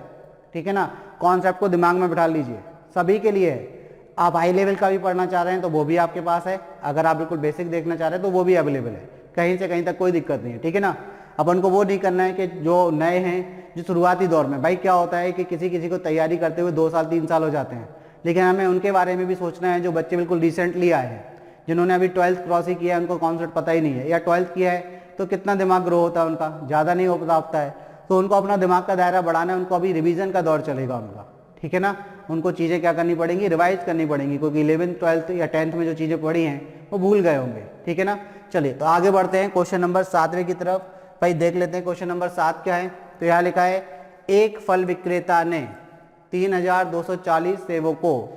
ठीक है ना। कॉन्सेप्ट को दिमाग में बिठा लीजिए, सभी के लिए है। आप हाई लेवल का भी पढ़ना चाह रहे हैं तो वो भी आपके पास है, अगर आप बिल्कुल बेसिक देखना चाह रहे हैं तो वो भी अवेलेबल है, कहीं से कहीं तक कोई दिक्कत नहीं है, ठीक है ना। अपन को वो नहीं करना है कि जो नए हैं, जो शुरुआती दौर में, भाई क्या होता है कि किसी को तैयारी करते हुए 2 साल 3 साल हो जाते हैं, लेकिन हमें उनके बारे में भी सोचना है जो बच्चे बिल्कुल रिसेंटली आए हैं, जिन्होंने अभी 12th क्रॉस ही किया है, उनको कॉन्सेप्ट पता ही नहीं है, या 12th किया है तो कितना दिमाग ग्रो होता है उनका, ज़्यादा नहीं हो पाता है, तो उनको अपना दिमाग का दायरा बढ़ाना है, उनको अभी रिवीजन का दौर चलेगा उनका, ठीक है ना। उनको चीज़ें क्या करनी पड़ेंगी, रिवाइज करनी पड़ेंगी, क्योंकि 11th 12th या 10th में जो चीज़ें पढ़ी हैं वो भूल गए होंगे, ठीक है ना। चलिए तो आगे बढ़ते हैं क्वेश्चन नंबर 7वें की तरफ। भाई देख लेते हैं क्वेश्चन नंबर 7 क्या है। तो यहाँ लिखा है, एक फल विक्रेता ने 3240 सेबों को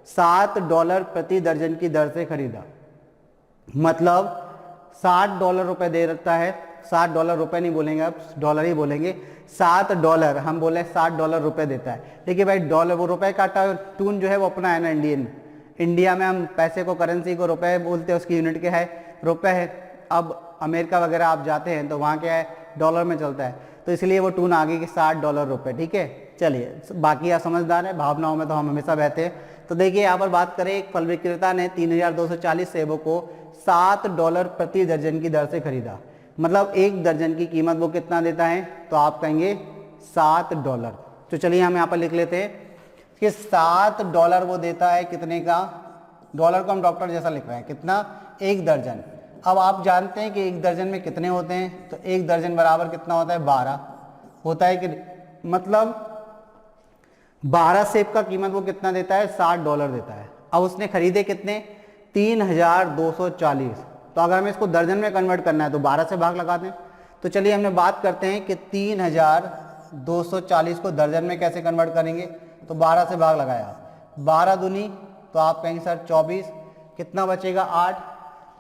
$7 प्रति दर्जन की दर से खरीदा। मतलब $60 रुपए दे रखता है, $60 रुपए नहीं बोलेंगे, आप डॉलर ही बोलेंगे। $7 हम बोले $60 रुपए देता है। देखिए भाई डॉलर, वो रुपए का टून जो है वो अपना है ना इंडिया में हम पैसे को, करेंसी को रुपए बोलते हैं, उसकी यूनिट क्या है, रुपए है। अब अमेरिका वगैरह आप जाते हैं तो वहाँ क्या है, डॉलर में चलता है, तो इसलिए वो टून आ गई कि $60 रुपए, ठीक है। चलिए बाकी आप समझदार हैं, भावनाओं में तो हम हमेशा बहते हैं। तो देखिए यहाँ पर बात करें, एक फल विक्रेता ने 3240 सेबों को $7 प्रति दर्जन की दर से खरीदा। मतलब एक दर्जन की कीमत वो कितना देता है, तो आप कहेंगे $7। तो चलिए हम यहाँ पर लिख लेते हैं कि $7 वो देता है, कितने का, डॉलर को हम डॉक्टर जैसा लिख रहे हैं, कितना, एक दर्जन। अब आप जानते हैं कि एक दर्जन में कितने होते हैं, तो एक दर्जन बराबर कितना होता है, 12 होता है कि, मतलब 12 सेब का कीमत वो कितना देता है, $60 देता है। अब उसने खरीदे कितने, 3240। तो अगर हमें इसको दर्जन में कन्वर्ट करना है तो 12 से भाग लगा दें। तो चलिए हमने बात करते हैं कि 3240 को दर्जन में कैसे कन्वर्ट करेंगे। तो 12 से भाग लगाया, 12 दूनी, तो आप कहेंगे सर 24, कितना बचेगा 8,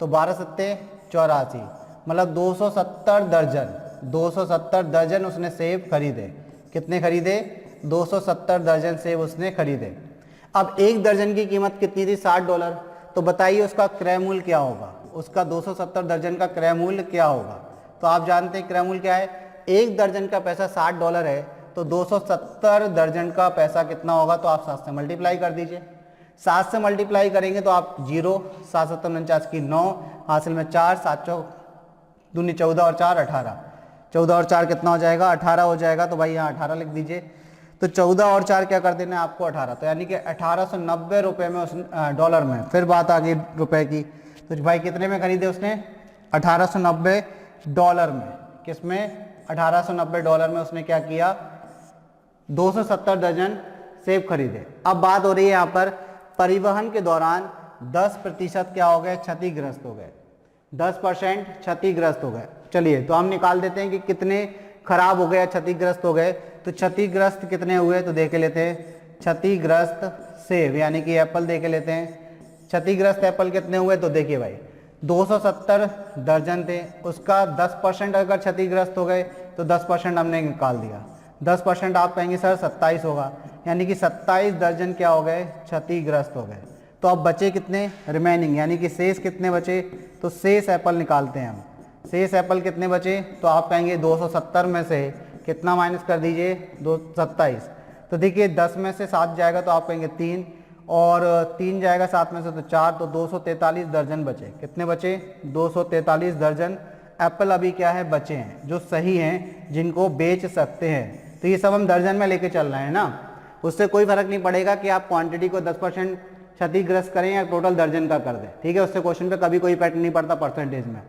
तो 12 सत्ते 84, मतलब 270 दर्जन, 270 दर्जन उसने सेब खरीदे। कितने खरीदे, 270 दर्जन सेब उसने खरीदे। अब एक दर्जन की कीमत कितनी थी, $60। तो बताइए उसका क्रय मूल्य क्या होगा, उसका 270 दर्जन का क्रय मूल्य क्या होगा। तो आप जानते हैं क्रय मूल्य क्या है, एक दर्जन का पैसा $60 है, तो 270 दर्जन का पैसा कितना होगा, तो आप 7 से मल्टीप्लाई कर दीजिए। 7 से मल्टीप्लाई करेंगे तो आप 0, 7 7 49 की 9, हासिल में 4, 7 चौ दूनी 14 और 4 18, 14 और 4 कितना हो जाएगा, 18 हो जाएगा। तो भाई यहाँ 18 लिख दीजिए। तो 14 और 4 क्या कर देना है आपको, 18, तो यानी कि 1890 रुपये में, उस डॉलर में, फिर बात आ गई रुपए की। तो भाई कितने में खरीदे उसने, $1890 में। किस में, $1890 में उसने क्या किया, 270 दर्जन सेब खरीदे। अब बात हो रही है यहाँ पर, परिवहन के दौरान 10% क्या हो गए, क्षतिग्रस्त हो गए, 10% क्षतिग्रस्त हो गए। चलिए तो हम निकाल देते हैं कि कितने खराब हो गए, क्षतिग्रस्त हो गए। तो क्षतिग्रस्त कितने हुए, तो देख लेते हैं। क्षतिग्रस्त सेब यानी कि एप्पल देख लेते हैं, क्षतिग्रस्त एप्पल कितने हुए, तो देखिए भाई 270 दर्जन थे, उसका 10% अगर क्षतिग्रस्त हो गए तो 10% हमने निकाल दिया। 10% आप कहेंगे सर 27 होगा, यानी कि 27 दर्जन क्या हो गए, क्षतिग्रस्त हो गए। तो अब बचे कितने, रिमेनिंग, यानी कि शेष कितने बचे, तो शेष एप्पल निकालते हैं हम। शेष एप्पल कितने बचे, तो आप कहेंगे 270 में से कितना माइनस कर दीजिए, 227। तो देखिए 10 में से 7 जाएगा तो आप कहेंगे 3, और 3 जाएगा 7 में से तो 4, तो 243 दर्जन बचे। कितने बचे, 243 दर्जन एप्पल अभी क्या है बचे हैं जो सही हैं जिनको बेच सकते हैं। तो ये सब हम दर्जन में लेके चल रहे हैं ना, उससे कोई फर्क नहीं पड़ेगा कि आप क्वांटिटी को 10% क्षतिग्रस्त करें या टोटल दर्जन का कर दें, ठीक है। उससे क्वेश्चन पे कभी कोई इफेक्ट नहीं पड़ता परसेंटेज में।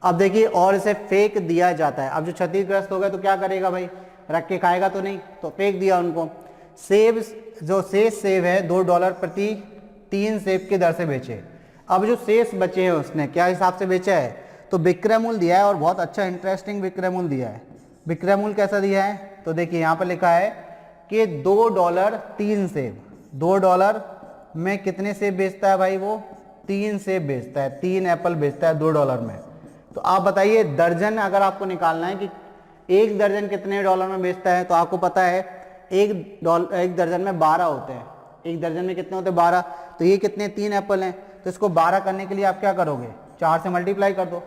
अब देखिए और इसे फेंक दिया जाता है। अब जो क्षतिग्रस्त हो गया तो क्या करेगा भाई, रख के खाएगा तो नहीं, तो फेंक दिया उनको। सेब जो शेष सेब है $2 प्रति 3 सेब की दर से बेचे। अब जो शेष बचे हैं उसने क्या हिसाब से बेचा है, तो विक्रय मूल्य दिया है और बहुत अच्छा इंटरेस्टिंग विक्रय मूल्य दिया है। विक्रय मूल्य कैसा दिया है, तो देखिए यहाँ पर लिखा है कि $2 3 सेब। $2 में कितने सेब बेचता है भाई, वो 3 सेब बेचता है, 3 एप्पल बेचता है $2 में। तो आप बताइए दर्जन अगर आपको निकालना है कि एक दर्जन कितने डॉलर में बेचता है, तो आपको पता है एक दर्जन में 12 होते हैं। एक दर्जन में कितने होते हैं, 12। तो ये कितने, 3 एप्पल हैं, तो इसको 12 करने के लिए आप क्या करोगे, 4 से मल्टीप्लाई कर दो।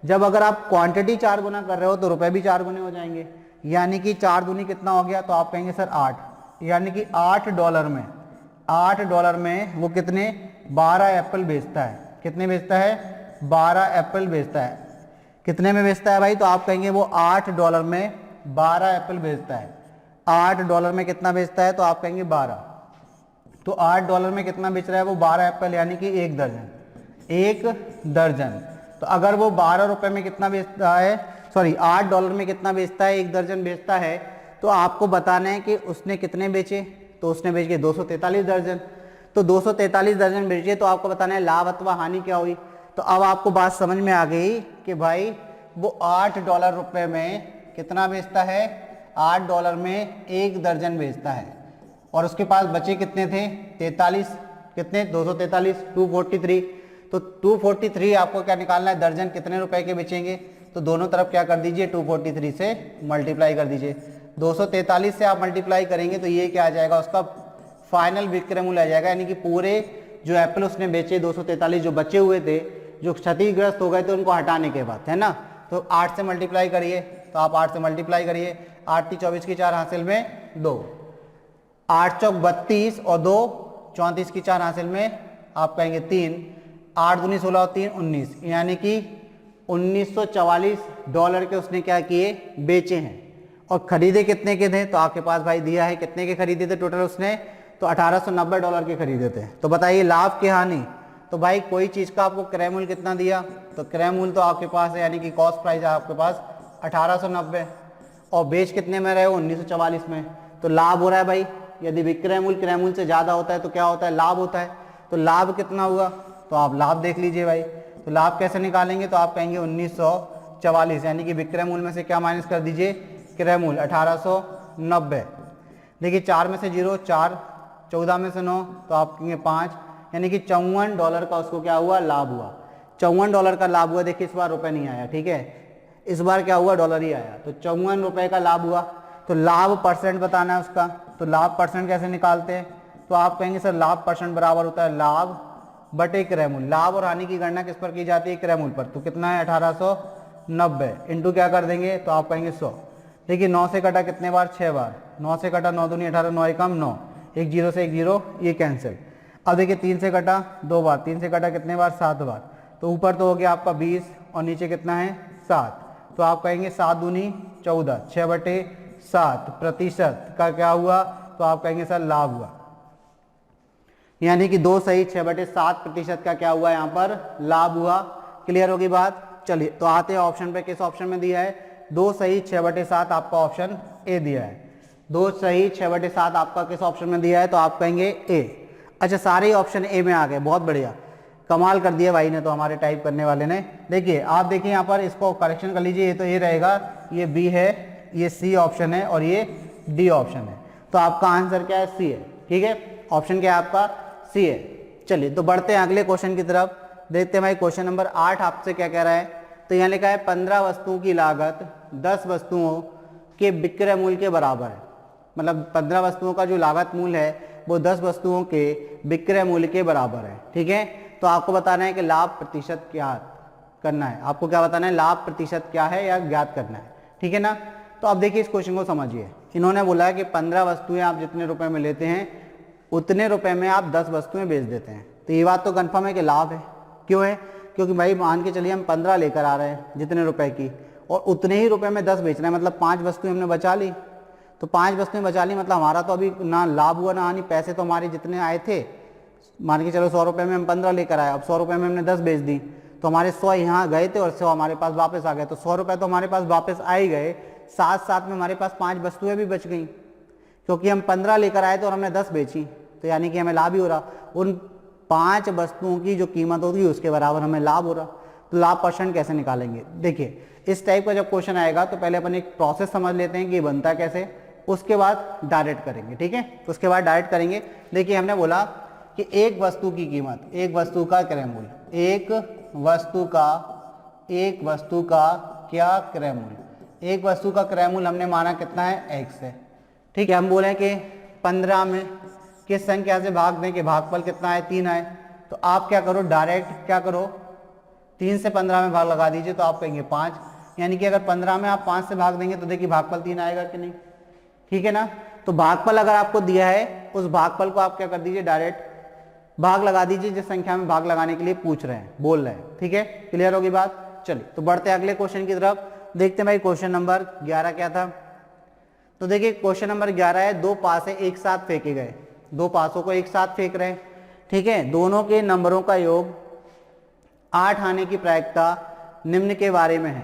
जब अगर आप क्वांटिटी 4 गुना कर रहे हो तो रुपए भी 4 गुने हो जाएंगे, यानी कि 4 दूनी कितना हो गया, तो आप कहेंगे सर 8, यानी कि $8 में वो कितने 12 एप्पल बेचता है। कितने बेचता है, 12 एप्पल बेचता है। कितने में बेचता है भाई, तो आप कहेंगे वो $8 में 12 एप्पल बेचता है। $8 में कितना बेचता है, तो आप कहेंगे 12। तो $8 में कितना बेच रहा है वो, 12 एप्पल, यानी कि एक दर्जन। तो अगर वो 12 रुपए में कितना बेचता है, सॉरी $8 में कितना बेचता है, एक दर्जन बेचता है, तो आपको बताना है कि उसने कितने बेचे, तो उसने बेच के 243 दर्जन। तो 243 दर्जन बेचे, तो आपको बताना है लाभ अथवा हानि क्या हुई। तो अब आपको बात समझ में आ गई कि भाई वो $8 रुपए में कितना बेचता है, $8 में एक दर्जन बेचता है, और उसके पास बचे कितने थे, 43, कितने 243, 243। तो 243 आपको क्या निकालना है, दर्जन कितने रुपए के बेचेंगे, तो दोनों तरफ क्या कर दीजिए, 243 से मल्टीप्लाई कर दीजिए। 243 से आप मल्टीप्लाई करेंगे तो ये क्या आ जाएगा, उसका फाइनल विक्रय मूल्य आ जाएगा, यानी कि पूरे जो एप्पल उसने बेचे 243 जो बचे हुए थे, जो क्षतिग्रस्त हो गए थे उनको हटाने के बाद, है ना। तो 8 से मल्टीप्लाई करिए, तो आप 8 से मल्टीप्लाई करिए, 8 × 24 की 4 हासिल में 2, 8 × 32 और 2 34 की 4 हासिल में आप कहेंगे 3, 8 दूनी 16 और 3 19, यानी कि $1944 के उसने क्या किए, बेचे हैं। और खरीदे कितने के थे, तो आपके पास भाई दिया है कितने के खरीदे थे टोटल उसने, तो $1890 के खरीदे थे। तो बताइए लाभ की हानि, तो भाई कोई चीज़ का आपको क्रय मूल्य कितना दिया, तो क्रय मूल्य तो आपके पास है, यानी कि कॉस्ट प्राइस है आपके पास 1890, और बेच कितने में रहे हो, 1944 में। तो लाभ हो रहा है भाई, यदि विक्रय मूल्य क्रय मूल्य से ज़्यादा होता है तो क्या होता है, लाभ होता है। तो लाभ कितना हुआ, तो आप लाभ देख लीजिए भाई। तो लाभ कैसे निकालेंगे, तो आप कहेंगे 1944, यानी कि विक्रय मूल्य में से क्या माइनस कर दीजिए, क्रय मूल्य 1890। देखिए 4 में से 0, 4, 14 में से 9, तो आप कहेंगे 5, यानी कि $54 का उसको क्या हुआ, लाभ हुआ। $54 का लाभ हुआ। देखिए इस बार रुपए नहीं आया, ठीक है, इस बार क्या हुआ, डॉलर ही आया। तो 54 रुपए का लाभ हुआ। तो लाभ परसेंट बताना है उसका, तो लाभ परसेंट कैसे निकालते हैं, तो आप कहेंगे सर लाभ परसेंट बराबर होता है लाभ बटे क्रय मूल्य। लाभ और हानि की गणना किस पर की जाती है, क्रय मूल्य पर। तो कितना है 1890 इंटू क्या कर देंगे, तो आप कहेंगे 100। देखिए 9 से कटा कितने बार, 6 बार। 9 से कटा 9 दूनी 18, 9 एकम 9, एक 0 से एक 0, ये कैंसिल। अब देखिए 3 से कटा 2 बार, 3 से कटा कितने बार, 7 बार। तो ऊपर तो हो गया आपका 20 और नीचे कितना है 7। तो आप कहेंगे 7 दूनी 14, 6/7 प्रतिशत का क्या हुआ, तो आप कहेंगे सर लाभ हुआ। यानी कि 2 सही 6/7% का क्या हुआ, यहाँ पर लाभ हुआ। क्लियर होगी बात। चलिए तो आते हैं ऑप्शन पे, किस ऑप्शन में दिया है, 2 सही 6/7 आपका ऑप्शन ए दिया है। 2 सही 6/7 आपका किस ऑप्शन में दिया है, तो आप कहेंगे ए। अच्छा सारे ऑप्शन ए में आ गए, बहुत बढ़िया, कमाल कर दिया भाई ने तो, हमारे टाइप करने वाले ने। देखिए आप देखिए यहाँ पर इसको करेक्शन कर लीजिए, ये तो ए रहेगा, ये बी है, ये सी ऑप्शन है और ये डी ऑप्शन है। तो आपका आंसर क्या है, सी है। ठीक है, ऑप्शन क्या है आपका, सी है। चलिए तो बढ़ते हैं अगले क्वेश्चन की तरफ, देखते हैं भाई क्वेश्चन नंबर 8 आपसे क्या कह रहा है। तो यहाँ लिखा है 15 वस्तुओं की लागत 10 वस्तुओं के विक्रय मूल्य के बराबर है। मतलब 15 वस्तुओं का जो लागत मूल्य है वो 10 वस्तुओं के विक्रय मूल्य के बराबर है। ठीक है, तो आपको बताना है कि लाभ प्रतिशत क्या करना है, आपको क्या बताना है, लाभ प्रतिशत क्या है या ज्ञात करना है। ठीक है ना। तो आप देखिए इस क्वेश्चन को समझिए, इन्होंने बोला है कि 15 वस्तुएं आप जितने रुपए में लेते हैं उतने रुपए में आप 10 वस्तुएं बेच देते हैं। तो ये बात तो कंफर्म है कि लाभ है। क्यों है, क्योंकि भाई मान के चलिए हम 15 लेकर आ रहे हैं जितने रुपए की, और उतने ही रुपए में 10 बेचना है, मतलब 5 वस्तुएं हमने बचा ली। तो 5 वस्तुएं बचा ली मतलब हमारा तो अभी ना लाभ हुआ ना हानि, पैसे तो हमारे जितने आए थे, मान के चलो 100 रुपये में हम 15 लेकर आए, अब 100 रुपये में हमने 10 बेच दी, तो हमारे 100 यहाँ गए थे और 100 हमारे पास वापस आ गए। तो 100 रुपये तो हमारे पास वापस आ ही गए, साथ साथ में हमारे पास 5 वस्तुएं भी बच गई, क्योंकि हम 15 लेकर आए थे और हमने 10 बेची, तो यानी कि हमें लाभ ही हो रहा। उन 5 वस्तुओं की जो कीमत होगी उसके बराबर हमें लाभ हो रहा। तो लाभ परसेंट कैसे निकालेंगे? देखिए, इस टाइप का जब क्वेश्चन आएगा तो पहले अपन एक प्रोसेस समझ लेते हैं कि ये बनता कैसे, उसके बाद डायरेक्ट करेंगे। ठीक है, उसके बाद डायरेक्ट करेंगे। देखिए, हमने बोला कि एक वस्तु की कीमत, एक वस्तु का क्रय मूल्य, एक वस्तु का क्या क्रय मूल्य, एक वस्तु का क्रय मूल्य हमने माना कितना है, x है। ठीक है, हम बोले कि 15 में किस संख्या से भाग दें कि भागफल कितना है, 3 आए। तो आप क्या करो, डायरेक्ट क्या करो, 3 से 15 में भाग लगा दीजिए, तो आप कहेंगे 5, यानी कि अगर 15 में आप 5 से भाग देंगे तो देखिए भागफल 3 आएगा कि नहीं। ठीक है ना, तो भागफल अगर आपको दिया है, उस भागफल को आप क्या कर दीजिए, डायरेक्ट भाग लगा दीजिए जिस संख्या में भाग लगाने के लिए पूछ रहे हैं, बोल रहे हैं। ठीक है, क्लियर होगी बात। चलिए तो बढ़ते हैं अगले क्वेश्चन की तरफ। देखते हैं भाई क्वेश्चन नंबर 11 क्या था। तो देखिए क्वेश्चन नंबर 11 है, 2 पासे एक साथ फेंके गए, 2 पासों को एक साथ फेंक रहे हैं। ठीक है, दोनों के नंबरों का योग 8 आने की प्रायिकता निम्न के बारे में है।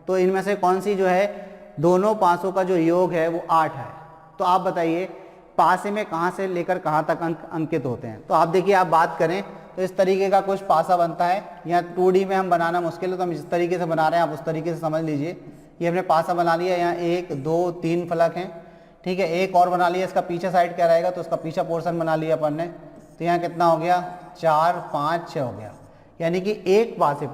तो इनमें से कौन सी जो है, दोनों पासों का जो योग है वो 8 है। तो आप बताइए पासे में कहाँ से लेकर कहाँ तक अंक अंकित होते हैं। तो आप देखिए, आप बात करें तो इस तरीके का कुछ पासा बनता है, यहाँ 2D में हम बनाना मुश्किल है तो हम इस तरीके से बना रहे हैं, आप उस तरीके से समझ लीजिए। ये हमने पासा बना लिया, यहाँ 1 2 3 फलक हैं। ठीक है, एक और बना लिया, इसका पीछे साइड क्या रहेगा, तो उसका पीछा पोर्शन बना लिया अपन ने। तो यहाँ कितना हो गया, 4 5 6 हो गया, यानी कि एक पासे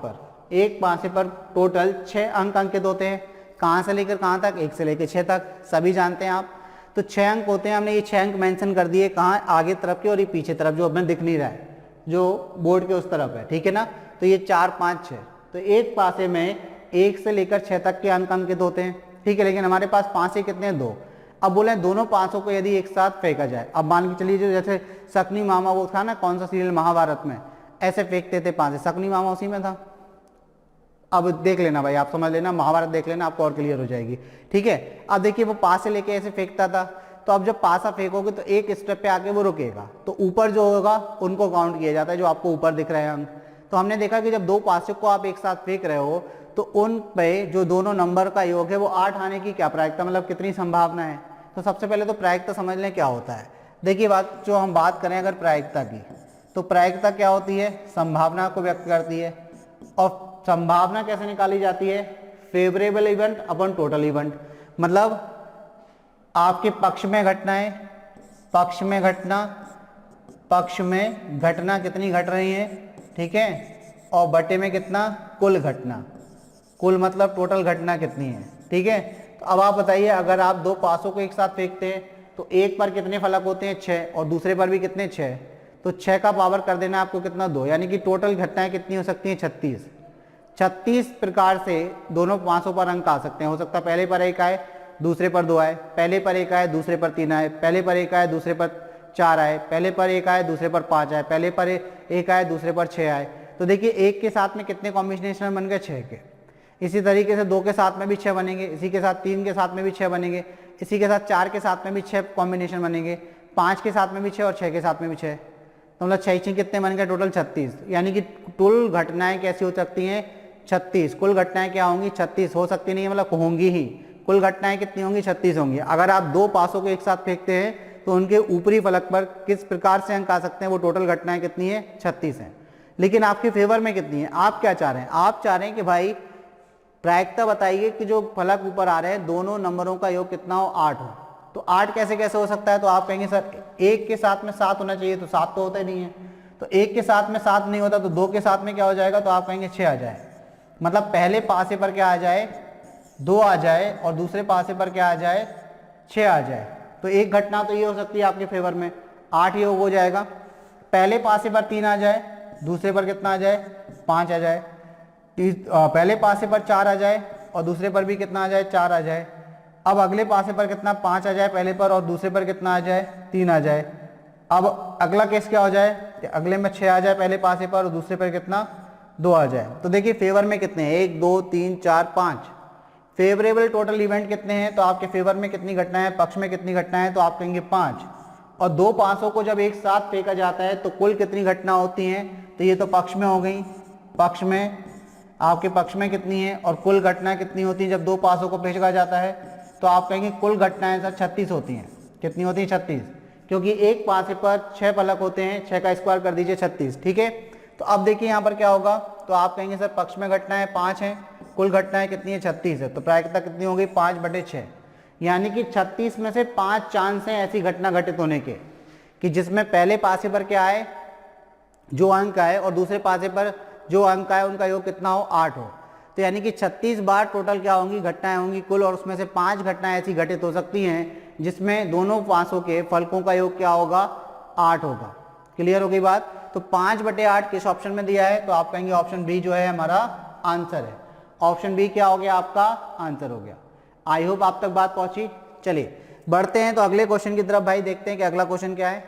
पर टोटल 6 अंक अंकित होते हैं। कहाँ से लेकर कहाँ तक, 1 से लेकर 6 तक, सभी जानते हैं आप। तो 6 अंक होते हैं, हमने ये 6 अंक मेंशन कर दिए, कहाँ, आगे तरफ के और ये पीछे तरफ, जो हमें दिख नहीं रहा है, जो बोर्ड के उस तरफ है। ठीक है ना, तो ये 4 5 6, तो एक पासे में 1 से लेकर 6 तक के अंक अंकित होते हैं। ठीक है, लेकिन हमारे पास पासे कितने हैं, 2। अब बोले दोनों पासों को यदि एक साथ फेंका जाए, अब मान के चलिए जो जैसे सकनी मामा वो था ना, कौन सा सीरियल, महाभारत में, ऐसे फेंकते थे पासे, सकनी मामा उसी में था। अब देख लेना भाई, आप समझ लेना, महाभारत देख लेना, आपको और क्लियर हो जाएगी। ठीक है, अब देखिए वो पासे लेके ऐसे फेंकता था, तो अब जब पासा फेंकोगे तो एक स्टेप पे आके वो रुकेगा, तो ऊपर जो होगा उनको काउंट किया जाता है, जो आपको ऊपर दिख रहे हैं अंक। तो हमने देखा कि जब 2 पासे को आप एक साथ फेंक रहे हो तो उन पे जो दोनों नंबर का योग है वो 8 आने की क्या प्रायिकता, मतलब कितनी संभावना है। तो सबसे पहले तो प्रायिकता समझ लें क्या होता है। देखिए बात, जो हम बात करें अगर प्रायिकता की, तो प्रायिकता क्या होती है, संभावना को व्यक्त करती है। और संभावना कैसे निकाली जाती है, favourable event upon total event, मतलब आपके पक्ष में घटनाएं, पक्ष में घटना कितनी घट रही है, ठीक है, और बटे में कितना, कुल घटना, कुल मतलब टोटल घटना कितनी है। ठीक है, तो अब आप बताइए, अगर आप 2 पासों को एक साथ फेंकते हैं तो एक पर कितने फलक होते हैं, 6, और दूसरे पर भी कितने, 6, तो 6 का पावर कर देना आपको कितना, 2, यानी कि टोटल घटनाएं कितनी हो सकती हैं, 36 प्रकार से दोनों पासों पर अंक आ सकते हैं। हो सकता है पहले पर 1 आए, दूसरे पर 2 आए, पहले पर 1 आए, दूसरे पर 3 आए, पहले पर 1 आए, दूसरे पर 4 आए, पहले पर 1 आए, दूसरे पर 5 आए, पहले पर 1 आए, दूसरे पर 6 आए। तो देखिए 1 के साथ में कितने कॉम्बिनेशन बन गए, 6 के। इसी तरीके से 2 के साथ में भी 6 बनेंगे, इसी के साथ 3 के साथ में भी 6 बनेंगे, इसी के साथ 4 के साथ में भी 6 कॉम्बिनेशन बनेंगे, 5 के साथ में भी 6 और 6 के साथ में भी 6, तो मतलब 6 कितने बन गए, टोटल 36, यानी कि कुल घटनाएं कैसी हो सकती हैं, 36। कुल घटनाएं क्या होंगी, 36 हो सकती नहीं है, मतलब होंगी ही, कुल घटनाएं कितनी होंगी, 36 होंगी। अगर आप 2 पासों को एक साथ फेंकते हैं तो उनके ऊपरी फलक पर किस प्रकार से अंक आ सकते हैं, वो टोटल घटनाएं कितनी है, 36 हैं। लेकिन आपके फेवर में कितनी है, आप क्या चाह रहे हैं, आप चाह रहे हैं कि भाई प्रायिकता बताइए कि जो फलक ऊपर आ रहे हैं दोनों नंबरों का योग कितना हो, 8 हो। तो 8 कैसे कैसे हो सकता है, तो आप कहेंगे सर 1 के साथ में 7 होना चाहिए, तो 7 तो होता ही नहीं है। तो 1 के साथ में 7 नहीं होता, तो 2 के साथ में क्या हो जाएगा, तो आप कहेंगे 6 आ जाए, मतलब पहले पासे पर क्या आ जाए, 2 आ जाए, और दूसरे पासे पर क्या आ जाए, 6 आ जाए। तो एक घटना तो ये हो सकती है आपके फेवर में, 8 योग हो जाएगा। पहले पासे पर 3 आ जाए, दूसरे पर कितना आ जाए, 5 आ जाए, पहले पासे पर 4 आ जाए और दूसरे पर भी कितना आ जाए, 4 आ जाए। अब अगले पासे पर कितना, 5 आ जाए पहले पर, और दूसरे पर कितना आ जाए, 3 आ जाए। अब अगला केस क्या हो जाए, अगले में 6 आ जाए पहले पासे पर और दूसरे पर कितना, 2 आ जाए। तो देखिए फेवर में कितने हैं, 1 2 3 4 5। फेवरेबल टोटल इवेंट कितने हैं, तो आपके फेवर में कितनी घटना है, पक्ष में कितनी घटना है, तो आप कहेंगे 5। और 2 500 को जब एक साथ फेंका जाता है तो कुल कितनी घटना होती हैं, तो ये तो पक्ष में हो गई, पक्ष में आपके पक्ष में कितनी है, और कुल घटना कितनी होती है जब 2 500 को फेंका जाता है, तो आप कहेंगे कुल घटनाएं सर 36 होती हैं। कितनी होती है, 36, क्योंकि एक पासे पर 6 फलक होते हैं, 6 का स्क्वायर कर दीजिए 36, ठीक है। तो अब देखिए यहाँ पर क्या होगा, तो आप कहेंगे सर पक्ष में घटनाएं 5 हैं, कुल घटनाएं कितनी है, 36 है, तो प्रायिकता कितनी होगी, 5/6, यानी कि 36 में से 5 चांस हैं ऐसी घटना घटित होने के कि जिसमें पहले पासे पर क्या आए, जो अंक आए, और दूसरे पासे पर जो अंक आए उनका योग कितना हो, 8 हो। तो यानी कि 36 बार टोटल क्या होंगी, घटनाएं होंगी कुल, और उसमें से 5 घटनाएं ऐसी घटित हो सकती हैं जिसमें दोनों पासों के फलकों का योग क्या होगा, 8 होगा। क्लियर हो गई बात। तो 5/8 किस ऑप्शन में दिया है, तो आप कहेंगे ऑप्शन बी जो है हमारा आंसर है। ऑप्शन बी क्या हो गया, आपका आंसर हो गया। आई होप आप तक बात पहुंची। चलिए बढ़ते हैं तो अगले क्वेश्चन की तरफ भाई, देखते हैं कि अगला क्वेश्चन क्या है।